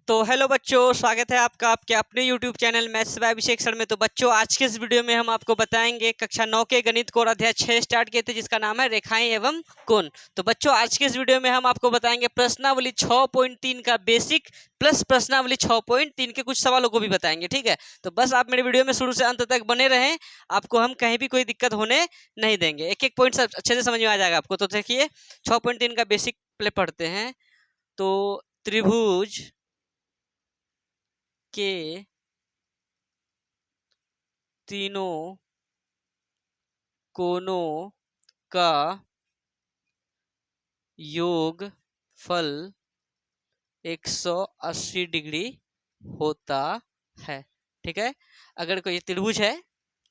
तो हेलो बच्चों, स्वागत है आपका आपके अपने YouTube channel maths by Abhishek sir में। तो बच्चों, आज के इस वीडियो में हम आपको बताएंगे कक्षा 9 के गणित को और अध्याय 6 स्टार्ट किए थे, जिसका नाम है रेखाएं एवं कोण। तो बच्चों, आज के इस वीडियो में हम आपको बताएंगे प्रश्नावली 6.3 का बेसिक प्लस प्रश्नावली 6.3 के कुछ सवालों को भी बताएंगे। ठीक है, तो बस आप मेरे वीडियो में शुरू से अंत तक बने रहें, आपको हम कहीं भी कोई दिक्कत होने नहीं देंगे। एक एक पॉइंट सब अच्छे से समझ में आ जाएगा आपको। तो देखिए 6.3 का बेसिक प्ले पढ़ते हैं। तो त्रिभुज के तीनों कोणों का योगफल 180 डिग्री होता है। ठीक है, अगर कोई त्रिभुज है,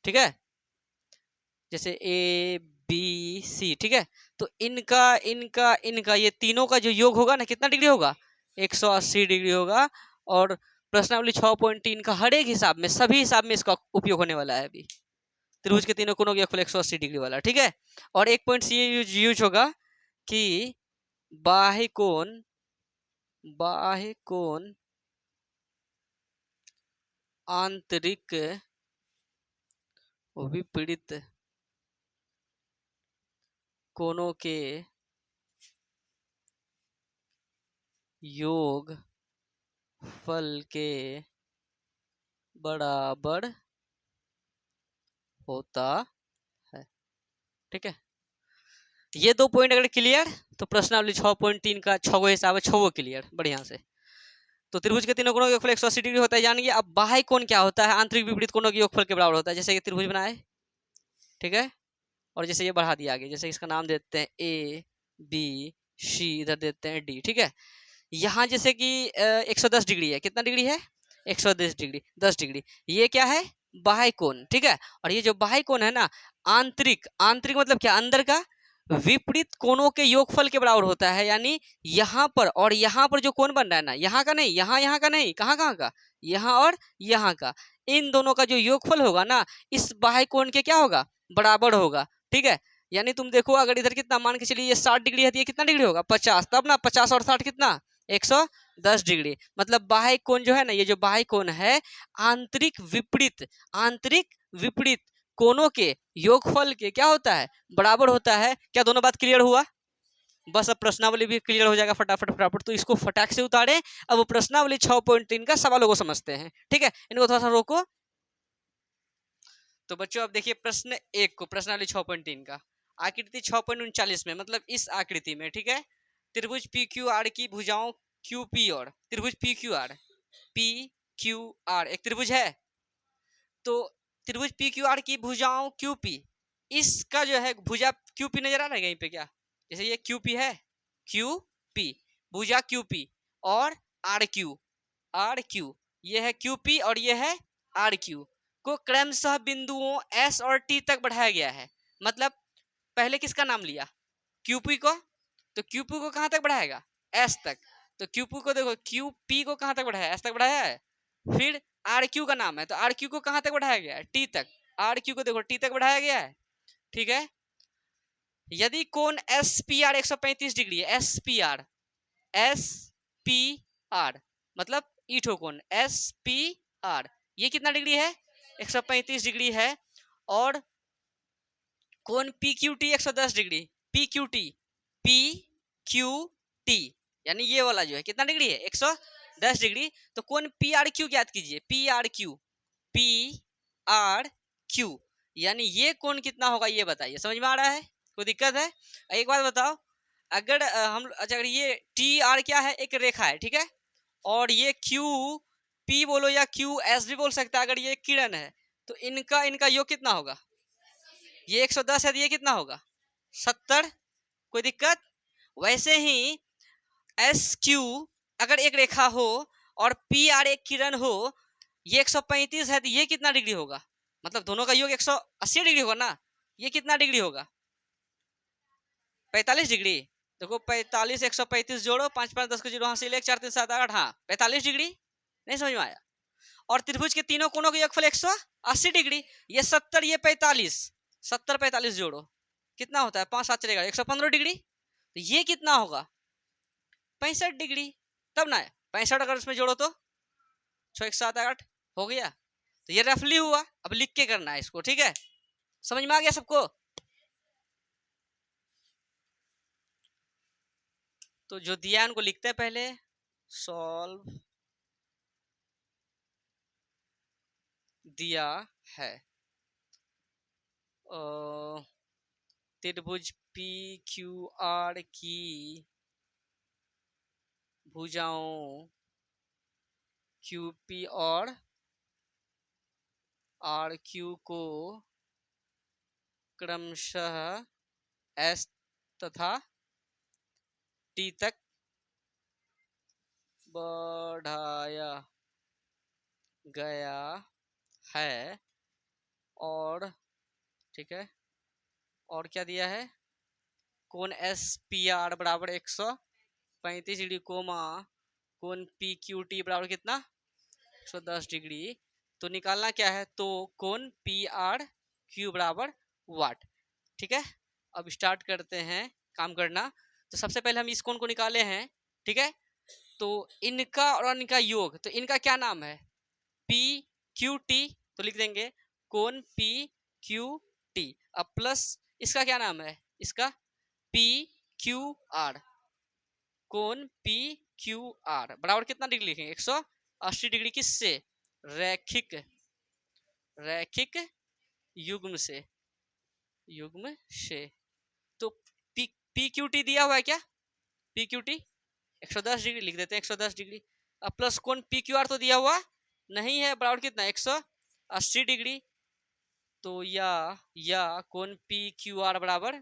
ठीक है, जैसे ए बी सी, ठीक है, तो इनका इनका इनका ये तीनों का जो योग होगा ना, कितना डिग्री होगा? 180 डिग्री होगा। और प्रश्नावली 6.3 का हर एक हिसाब में, सभी हिसाब में इसका उपयोग होने वाला है अभी। त्रिभुज के तीनों कोणों का योगफल 180 डिग्री वाला। ठीक है, और एक पॉइंट ये यूज होगा कि बाह्य कोण आंतरिक विपरीत कोणों के योगफल के बराबर होता है। ठीक है, ये दो पॉइंट अगर क्लियर, तो प्रश्नावली 6.3 का 6 हिसाब है, 6 क्लियर बढ़िया से। तो त्रिभुज के तीनों कोणों का योगफल 180 डिग्री होता है, जानिए। अब बाह्य कोण क्या होता है? आंतरिक विपरीत कोणों के योगफल के बराबर होता है। जैसे ये त्रिभुज बनाए, ठीक है, और जैसे ये बढ़ा दिया आगे, जैसे इसका नाम देते हैं ए बी सी, इधर देते हैं डी। ठीक है, यहाँ जैसे कि 110 डिग्री है। कितना डिग्री है? 110 डिग्री, 10 डिग्री। ये क्या है? बाह्य कोण। ठीक है, और ये जो बाह्य कोण है ना, आंतरिक आंतरिक मतलब क्या? अंदर का विपरीत कोणों के योगफल के बराबर होता है। यानी यहाँ पर और यहाँ पर जो कोण बन रहा है ना, यहाँ का नहीं, यहाँ का नहीं, कहाँ का? यहाँ और यहाँ का, इन दोनों का जो योगफल होगा ना, इस बाह्य कोण के क्या होगा? बराबर होगा। ठीक है, यानी तुम देखो, अगर इधर कितना मान के चलिए, ये 60 डिग्री है, तो ये कितना डिग्री होगा? 50। तब ना 50 और 60 कितना? 110 डिग्री। मतलब बाह्य कोण जो है ना, ये जो बाह्य कोण है, आंतरिक विपरीत कोणों के योगफल के क्या होता है? बराबर होता है। क्या दोनों बात क्लियर हुआ? बस अब प्रश्नावली भी क्लियर हो जाएगा फटाफट। तो इसको फटाक से उतारे। अब प्रश्नावली 6.3 का सवालों को समझते हैं। ठीक है, इनको थोड़ा सा रोको। तो बच्चों, अब देखिए प्रश्न 1 को, प्रश्नावली 6.3 का, आकृति 6.39 में, मतलब इस आकृति में, ठीक है, त्रिभुज पी क्यू आर की भुजाओं क्यू पी और त्रिभुज पी क्यू आर एक त्रिभुज है। तो त्रिभुज पी क्यू आर की भुजाओं क्यू पी, इसका जो है भुजा क्यू पी नजर आ रहा है कहीं पे क्या? जैसे ये क्यू पी है, क्यू पी, भुजा क्यू पी और आर क्यू, ये है क्यू पी और ये है आर क्यू, को क्रमशः बिंदुओं एस और टी तक बढ़ाया गया है। मतलब पहले किसका नाम लिया? क्यूपी को, तो क्यूपी को कहाँ तक बढ़ाएगा? एस तक। तो क्यूपी को देखो, क्यूपी को कहाँ तक बढ़ाया? एस तक बढ़ाया है। फिर आर क्यू का नाम है, तो आर क्यू को कहाँ तक बढ़ाया गया है? टी तक। आर क्यू को देखो, टी तक बढ़ाया गया है। ठीक है, यदि कोण एस पी आर 135 डिग्री है, एस पी आर मतलब ईठो कोण एस पी आर, ये कितना डिग्री है? 135 डिग्री है। और कोण P Q T 110 degree, P Q T यानी ये वाला जो है, कितना डिग्री है? 110 डिग्री। तो कोण पी आर क्यू ज्ञात कीजिए, पी आर क्यू यानी ये कोण कितना होगा, ये बताइए। समझ में आ रहा है? कोई दिक्कत है? एक बात बताओ, अगर अगर ये टी आर क्या है? एक रेखा है, ठीक है, और ये क्यू पी बोलो या क्यू एस भी बोल सकता है, अगर ये किरण है, तो इनका योग कितना होगा? ये 110 है, तो ये कितना होगा? 70। कोई दिक्कत? वैसे ही एस क्यू अगर एक रेखा हो और पी आर एक किरण हो, ये 135 है, तो ये कितना डिग्री होगा? मतलब दोनों का योग 180 डिग्री होगा ना। ये कितना डिग्री होगा? 45 डिग्री। देखो 45 135 जोड़ो, 5 5 10 को जीरो, हाँ 1 4 3 7 8, हाँ 45 डिग्री। नहीं समझ में आया? और त्रिभुज के तीनों कोणों का योगफल 180 डिग्री। ये 70, ये 45, 70 45 जोड़ो, कितना होता है? 5 7 चलेगा, 115 डिग्री। तो ये कितना होगा? 65 डिग्री। तब ना 65 अगर उसमें जोड़ो तो 6 1 7 8 हो गया। तो ये रफली हुआ, अब लिख के करना है इसको, ठीक है? समझ में आ गया सबको? तो जो दिया है उनको लिखते हैं पहले, सॉल्व दिया है त्रिभुज पी क्यू आर की भुजाओं क्यू पी और आर क्यू को क्रमशः एस तथा टी तक बढ़ाया गया है। और ठीक है, और क्या दिया है? कोण एस पी आर बराबर 135 डिग्री कोमा कोण पी क्यू टी बराबर कितना 110 डिग्री। तो निकालना क्या है? तो कोण पी आर क्यू बराबर वाट। ठीक है, अब स्टार्ट करते हैं काम करना। तो सबसे पहले हम इस कोण को निकाले हैं, ठीक है? तो इनका और इनका योग, तो इनका क्या नाम है? P Q T. तो लिख देंगे कोण पी क्यू टी। अब प्लस इसका क्या नाम है? इसका पी क्यू आर। कोण पी क्यू आर बराबर कितना डिग्री लिखेंगे? 180 डिग्री। किससे? रैखिक रैखिक युग्म से, युग्म से। तो पी क्यू टी दिया हुआ है क्या? पी क्यू टी 110 डिग्री लिख देते हैं, 110 डिग्री। अब प्लस कोण पी क्यू आर तो दिया हुआ नहीं है, बराबर कितना 180 डिग्री। तो या कोण पी क्यू आर बराबर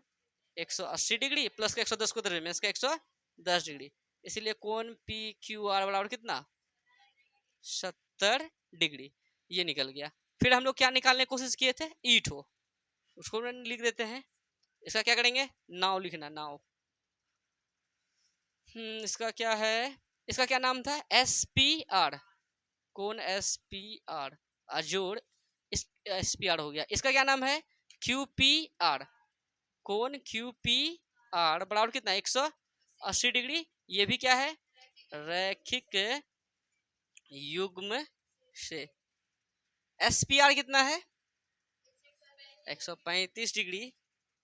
180 डिग्री प्लस का 110 को दे इसका 110 डिग्री। इसीलिए कोण पी क्यू आर बराबर कितना 70 डिग्री। ये निकल गया। फिर हम लोग क्या निकालने की कोशिश किए थे? ईट हो, उसको लिख देते हैं। इसका क्या करेंगे? नाव लिखना, नाव। इसका क्या है? इसका क्या नाम था? S P R. कौन एस पी आर अजोड़ एस पी आर हो गया। इसका क्या नाम है? Q P R. कौन क्यू पी आर बराबर कितना 180 डिग्री। ये भी क्या है? रैखिक युग्म से। एस पी आर कितना है? 135 डिग्री।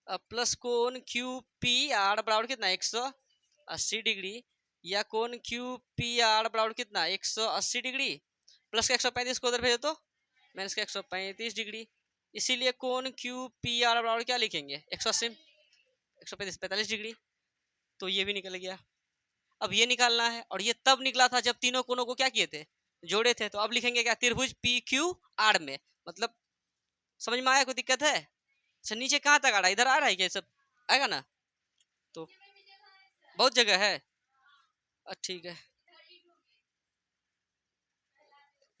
अब प्लस कोण क्यू पी आर बराबर कितना 180 डिग्री। या कोण क्यू पी आर बराबर कितना 180 डिग्री प्लस का 135 को उधर भेजो तो माइनस का 135 डिग्री। इसीलिए कोण क्यू पी आर बराबर क्या लिखेंगे? 180 135 45 डिग्री। तो ये भी निकल गया। अब ये निकालना है, और ये तब निकला था जब तीनों कोणों को क्या किए थे? जोड़े थे। तो अब लिखेंगे क्या? त्रिभुज पी क्यू आर में। मतलब समझ में आया? कोई दिक्कत है? अच्छा, नीचे कहाँ तक आ रहा है? इधर आ रहा है क्या? सब आएगा ना? तो बहुत जगह है। ठीक है,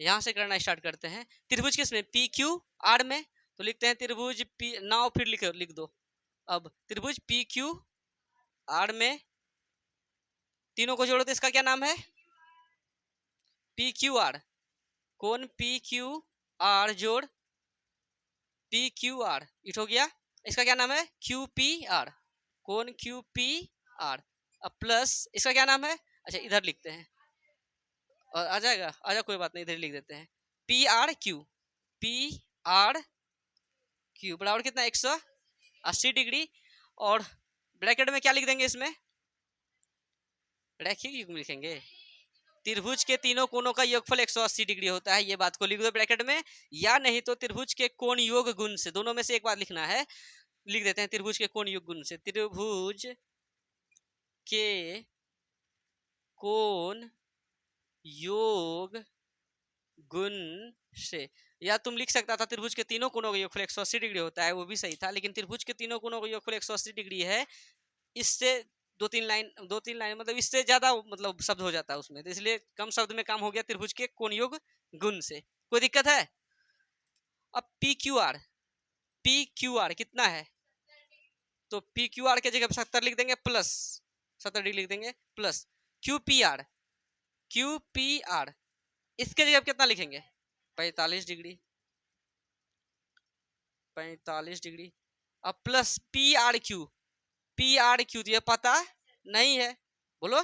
यहाँ से करना स्टार्ट करते हैं। त्रिभुज किस में? पी क्यू आर में। तो लिखते हैं त्रिभुज पी, नाव फिर लिख दो। अब त्रिभुज पी क्यू आर में तीनों को जोड़ो तो इसका क्या नाम है? P Q R. कौन पी क्यू आर जोड़ पी क्यू आर इट हो गया। इसका क्या नाम है? Q P R. कौन क्यू पी आर। अब प्लस इसका क्या नाम है? अच्छा, इधर लिखते हैं और आ जाएगा। आजा, कोई बात नहीं, इधर लिख देते हैं। P R Q. P are Q बराबर कितना 180 डिग्री। और ब्रैकेट में क्या लिख देंगे? इसमें रैखिक युग्म लिखेंगे। त्रिभुज के तीनों कोणों का योगफल 180 डिग्री होता है। ये बात को लिख दो ब्रैकेट में। या नहीं तो त्रिभुज के कोण योग गुण से, दोनों में से एक बात लिखना है। लिख देते हैं त्रिभुज के कोण योग गुण से। त्रिभुज के कोण योग गुण से। या तुम लिख सकता था त्रिभुज के तीनों कोणों का योगफल 180 डिग्री होता है, वो भी सही था। लेकिन त्रिभुज के तीनों कोणों का योगफल 180 डिग्री है, इससे दो तीन लाइन मतलब इससे ज्यादा मतलब शब्द हो जाता है उसमें, तो इसलिए कम शब्द में काम हो गया। त्रिभुज के कोण योग गुण से। कोई दिक्कत है? अब पी क्यू आर कितना है? तो पी क्यू आर के जगह 70 लिख देंगे प्लस 70 डिग्री लिख देंगे प्लस क्यू पी आर इसके जगह कितना लिखेंगे? 45 डिग्री 45 डिग्री। अब प्लस पी आर क्यू तो ये पता नहीं है, बोलो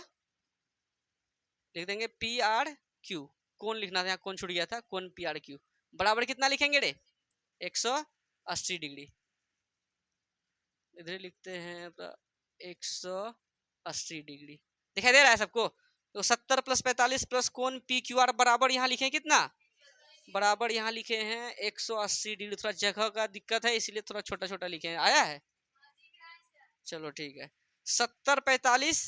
लिख देंगे पी आर क्यू, कोण लिखना था, यहाँ कोण छूट गया था, कोण पी आर क्यू बराबर कितना लिखेंगे रे 180 डिग्री। इधर लिखते हैं 180 डिग्री, दिखाई दे रहा है सबको। तो 70 + 45 प्लस कोण पी क्यू आर बराबर यहाँ लिखे कितना, बराबर यहाँ लिखे हैं 180 डिग्री। थोड़ा जगह का दिक्कत है इसलिए थोड़ा छोटा छोटा लिखे हैं, आया है, चलो ठीक है। 70 45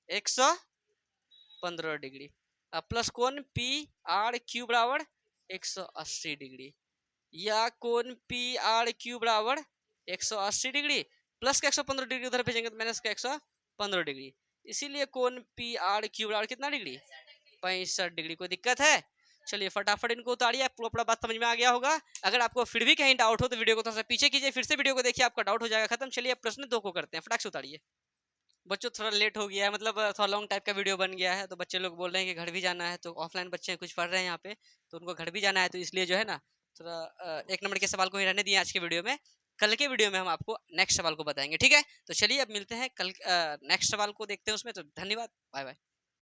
115 डिग्री प्लस कोण पी आर क्यू बराबर 180 डिग्री, या कोण पी आर क्यू बराबर 180 डिग्री प्लस का 115 डिग्री उधर भेजेंगे तो माइनस का 115 डिग्री, इसीलिए कोण पी आर क्यू बराबर कितना डिग्री 65 डिग्री। कोई दिक्कत है? चलिए फटाफट इनको उतारिए, आपको अपना बात समझ में आ गया होगा। अगर आपको फिर भी कहीं डाउट हो तो वीडियो को थोड़ा सा पीछे कीजिए, फिर से वीडियो को देखिए, आपका डाउट हो जाएगा खत्म। चलिए प्रश्न 2 को करते हैं, फटाक से उतारिए। बच्चों थोड़ा लेट हो गया है, मतलब थोड़ा लॉन्ग टाइप का वीडियो बन गया है, तो बच्चे लोग बोल रहे हैं कि घर भी जाना है, तो ऑफलाइन बच्चे कुछ पढ़ रहे हैं यहाँ पे, तो उनको घर भी जाना है, तो इसलिए जो है ना थोड़ा 1 नंबर के सवाल को ही रहने दिए आज के वीडियो में। कल के वीडियो में हम आपको नेक्स्ट सवाल को बताएंगे, ठीक है। तो चलिए अब मिलते हैं कल नेक्स्ट सवाल को देखते हैं उसमें। तो धन्यवाद, बाय बाय।